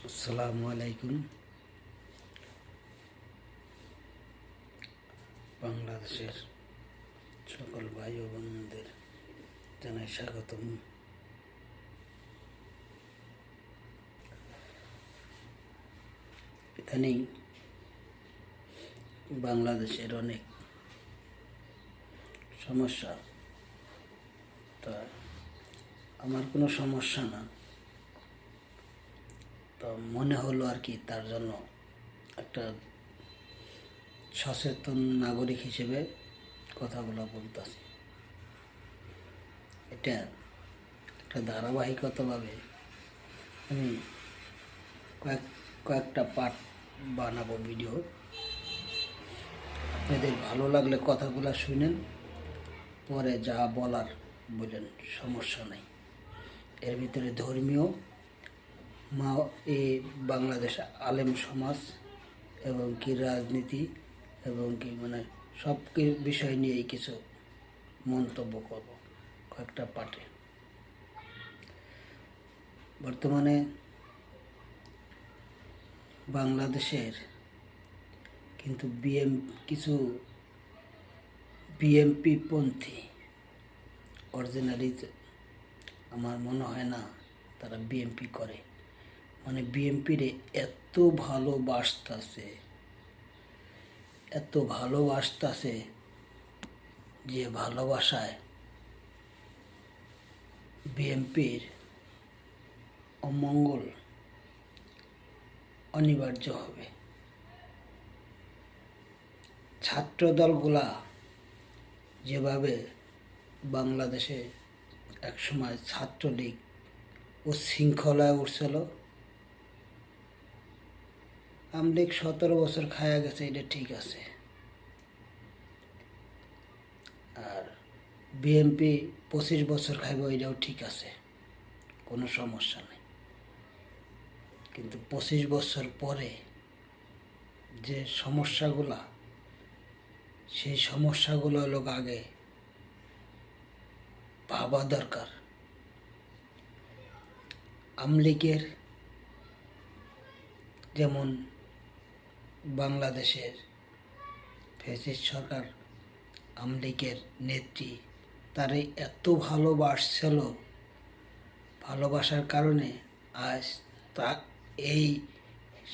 আসসালামু আলাইকুম। বাংলাদেশের সকল ভাই ও বোনদের জানাই স্বাগতম। ইদানিং বাংলাদেশের অনেক সমস্যা, তা আমার কোনো সমস্যা না, তো মনে হলো আর কি, তার জন্য একটা সচেতন নাগরিক হিসেবে কথাগুলো বলতেছি। এটা একটা ধারাবাহিকতাভাবে আমি কয়েকটা পার্ট বানাবো ভিডিও। আপনাদের ভালো লাগলে কথাগুলো শুনেন, পরে যা বলার বলেন, সমস্যা নেই। এর ভিতরে ধর্মীয় এই বাংলাদেশ আলেম সমাজ এবং কি রাজনীতি এবং কি সব বিষয় নিয়েই কিছু মন্তব্য করব কয়েকটা পার্টে। বর্তমানে বাংলাদেশের কিন্তু কিছু বিএমপি পন্থী অরিজিনালি আমার মনে হয় না তারা বিএমপি করে। বিএমপিরে এত ভালোবাসতাছে যে ভালোবাসায় বিএমপির অমঙ্গল অনিবার্য হবে। ছাত্রদলগুলা যেভাবে বাংলাদেশে একসময় ছাত্রলীগ ও শৃঙ্খলায় উঠছিল, আমলিগ 17 বছর খায়া গেছে, এটা ঠিক আছে, আর বিএমপি 25 বছর খাইব, এটাও ঠিক আছে, কোনো সমস্যা নেই। কিন্তু 25 বছর পরে যে সমস্যাগুলা, সেই সমস্যাগুলো হলো আগে ভাবা দরকার। আমলিগের যেমন বাংলাদেশের ফ্যাসিস্ট সরকার, আমলিগের নেত্রী তারে এত ভালোবাসছিল, ভালোবাসার কারণে আজ তা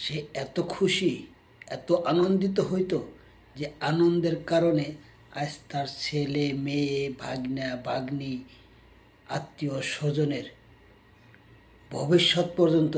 সে এত খুশি, এত আনন্দিত হইতো যে আনন্দের কারণে আজ তার ছেলে মেয়ে ভাগ্না ভাগ্নি আত্মীয় স্বজনের ভবিষ্যৎ পর্যন্ত